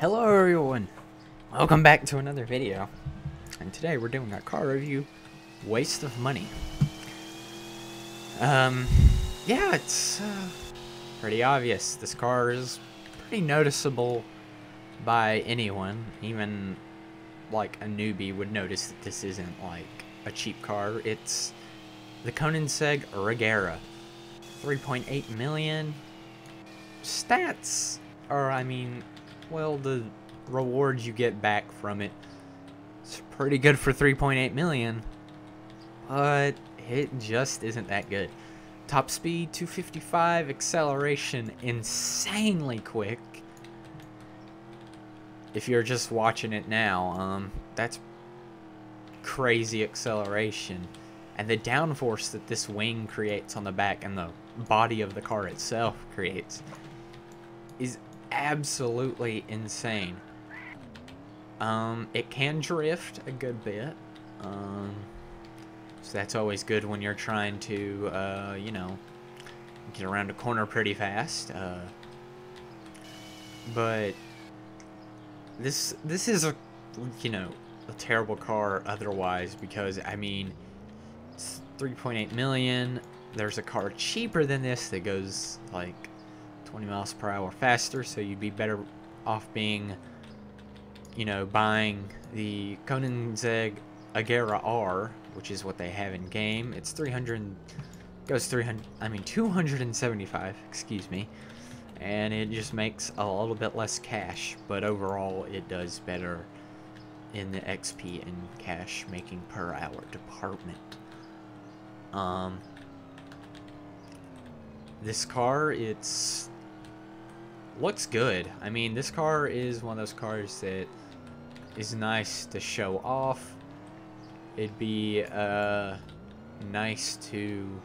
Hello everyone, welcome back to another video, and today we're doing a car review, waste of money. Yeah, it's pretty obvious. This car is pretty noticeable by anyone, even like a newbie would notice that this isn't like a cheap car. It's the Koenigsegg Regera, 3.8 million. Stats are, well, the rewards you get back from it, it's pretty good for 3.8 million, but it just isn't that good. Top speed 255, acceleration insanely quick. If you're just watching it now, that's crazy acceleration, and the downforce that this wing creates on the back and the body of the car itself creates is absolutely insane. It can drift a good bit, so that's always good when you're trying to you know, get around a corner pretty fast. But this is a, you know, a terrible car otherwise, because I mean, it's 3.8 million. There's a car cheaper than this that goes like 20 miles per hour faster, so you'd be better off being, you know, buying the Koenigsegg Agera R, which is what they have in game. It's 275, excuse me, and it just makes a little bit less cash, but overall it does better in the XP and cash making per hour department. This car, it's looks good. I mean, this car is one of those cars that is nice to show off. It'd be nice to,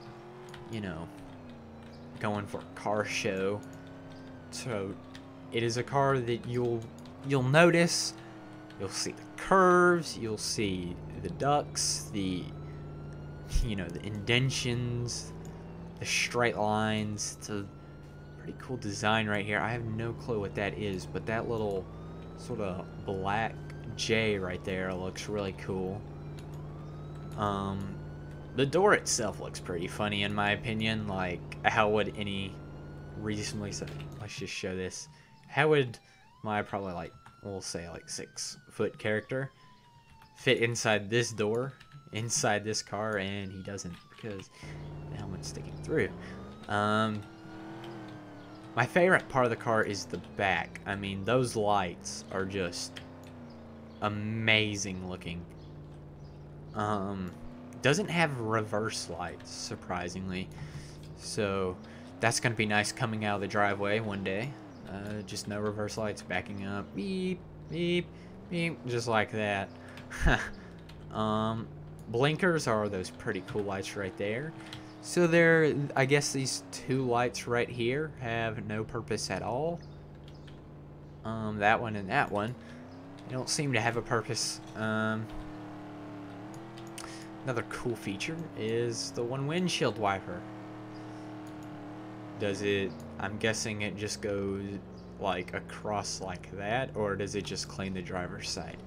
you know, going for a car show. So it is a car that you'll notice. You'll see the curves, you'll see the ducts, the, you know, the indentions, the straight lines. It's a pretty cool design right here. I have no clue what that is, but that little sort of black J right there looks really cool. The door itself looks pretty funny in my opinion. Like, how would any reasonably, let's just show this, how would my probably, like, we'll say like 6-foot character fit inside this door, inside this car? And he doesn't, because the helmet's sticking through. My favorite part of the car is the back. I mean, those lights are just amazing looking. Doesn't have reverse lights, surprisingly, so that's gonna be nice coming out of the driveway one day. Just no reverse lights, backing up, beep beep beep, just like that. Blinkers are those pretty cool lights right there. So there, I guess these two lights right here have no purpose at all. That one and that one, they don't seem to have a purpose. Another cool feature is the one windshield wiper. Does it, I'm guessing it just goes like across like that, or does it just clean the driver's side?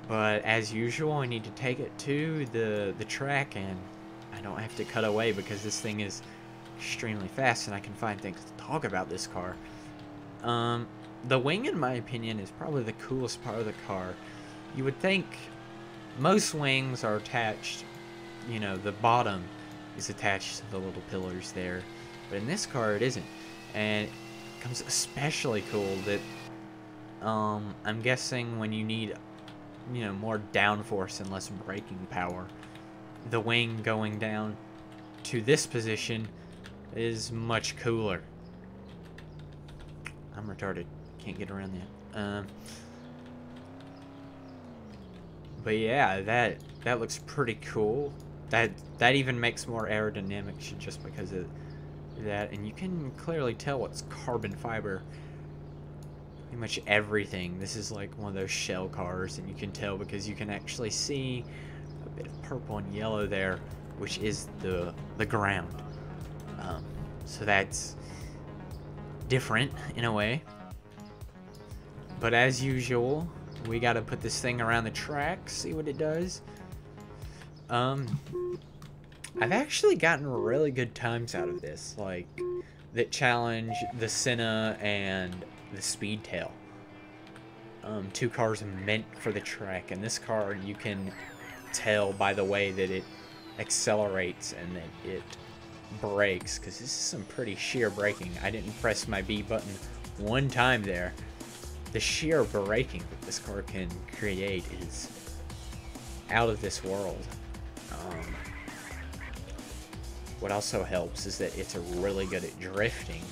But as usual, I need to take it to the track, and I don't have to cut away because this thing is extremely fast and I can find things to talk about this car. The wing, in my opinion, is probably the coolest part of the car. You would think most wings are attached, you know, the bottom is attached to the little pillars there, but in this car it isn't, and it becomes especially cool that I'm guessing when you need, you know, more downforce and less braking power, the wing going down to this position is much cooler. I'm retarded, can't get around that. But yeah, that looks pretty cool. That even makes more aerodynamic just because of that, and you can clearly tell it's carbon fiber. Pretty much everything. This is like one of those shell cars, and you can tell because you can actually see a bit of purple and yellow there, which is the ground. So that's different in a way. But as usual, we gotta put this thing around the track, see what it does. I've actually gotten really good times out of this, like that challenge, the Senna, and the Speedtail. Two cars meant for the track, and this car you can tell by the way that it accelerates and that it brakes, because this is some pretty sheer braking. I didn't press my B button one time there. The sheer braking that this car can create is out of this world. What also helps is that it's really good at drifting.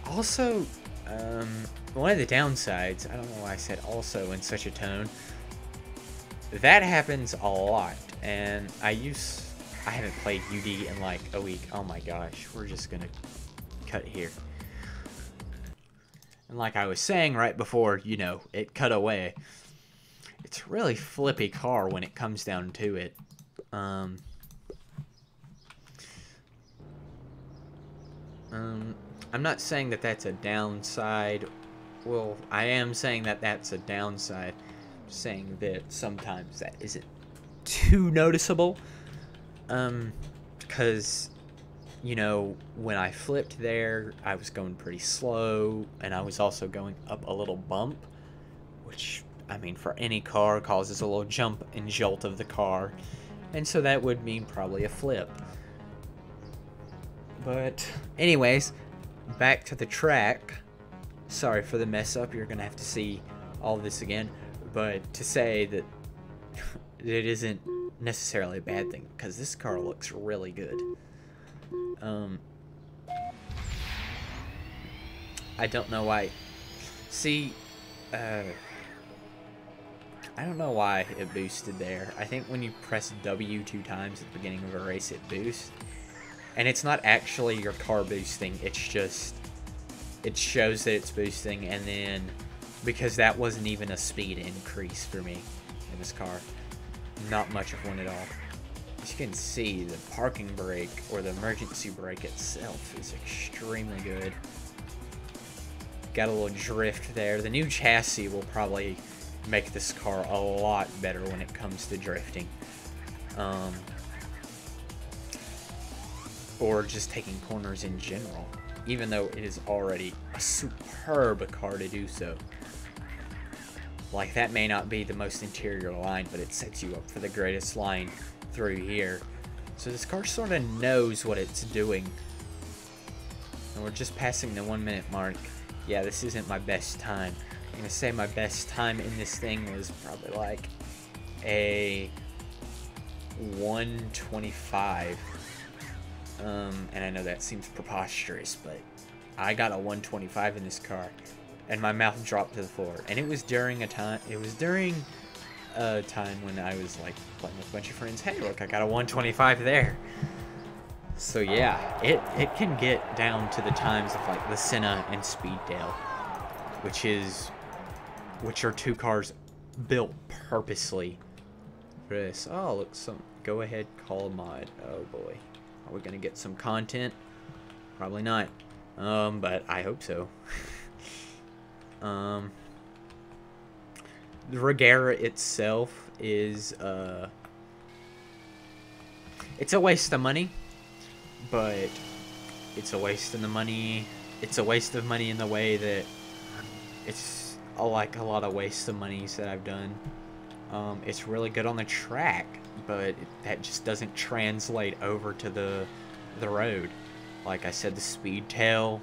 Also, one of the downsides, I don't know why I said also in such a tone, that happens a lot, and I haven't played UD in like a week. Oh my gosh, we're just gonna cut here. And like I was saying right before, you know, it cut away. It's a really flippy car when it comes down to it. I'm not saying that that's a downside. Well, I am saying that that's a downside. I'm saying that sometimes that isn't too noticeable. Because, you know, when I flipped there, I was going pretty slow, and I was also going up a little bump, which, I mean, for any car causes a little jump and jolt of the car, and so that would mean probably a flip. But anyways, back to the track. Sorry for the mess up, you're gonna have to see all this again, but to say that it isn't necessarily a bad thing, because this car looks really good. I don't know why. See, I don't know why it boosted there. I think when you press W 2 times at the beginning of a race, it boosts. And it's not actually your car boosting, it's just, it shows that it's boosting, and then, because that wasn't even a speed increase for me in this car, not much of one at all. As you can see, the parking brake, or the emergency brake itself, is extremely good. Got a little drift there. The new chassis will probably make this car a lot better when it comes to drifting. Or just taking corners in general, even though it is already a superb car to do so. Like, that may not be the most interior line, but it sets you up for the greatest line through here. So this car sort of knows what it's doing. And we're just passing the 1 minute mark. Yeah, this isn't my best time. I'm gonna say my best time in this thing was probably like a 1:25. And I know that seems preposterous, but I got a 1:25 in this car, and my mouth dropped to the floor. And it was during a time when I was like playing with a bunch of friends. Hey, look, I got a 1:25 there. So yeah, it can get down to the times of like the Senna and Speedtail, which are two cars built purposely for this. Oh, look, go ahead, call a mod. Oh boy. Are we gonna get some content? Probably not. But I hope so. The Regera itself is it's a waste of money, but it's a waste of the money. It's a waste of money in the way that it's like a lot of waste of monies that I've done. It's really good on the track, but that just doesn't translate over to the road. Like I said, the Speedtail,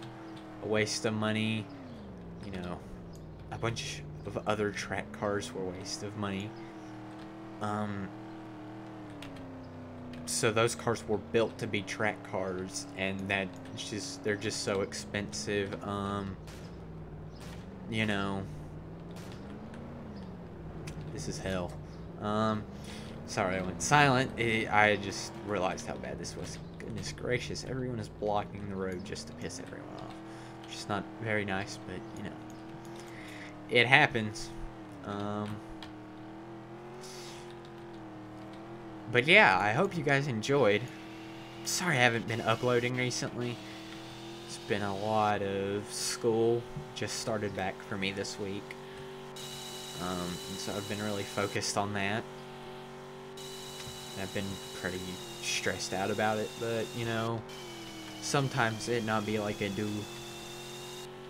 a waste of money. You know, a bunch of other track cars were a waste of money. So those cars were built to be track cars, and they're just so expensive. You know, this is hell. Sorry I went silent. I just realized how bad this was. Goodness gracious, everyone is blocking the road just to piss everyone off. Which is not very nice, but, you know, it happens. But yeah, I hope you guys enjoyed. Sorry I haven't been uploading recently. It's been a lot of school just started back for me this week. And so I've been really focused on that. I've been pretty stressed out about it, but you know, sometimes it not be like it do,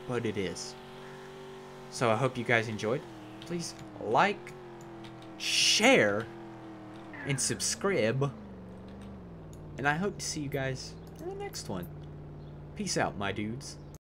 but it is. So I hope you guys enjoyed. Please like, share, and subscribe. And I hope to see you guys in the next one. Peace out, my dudes.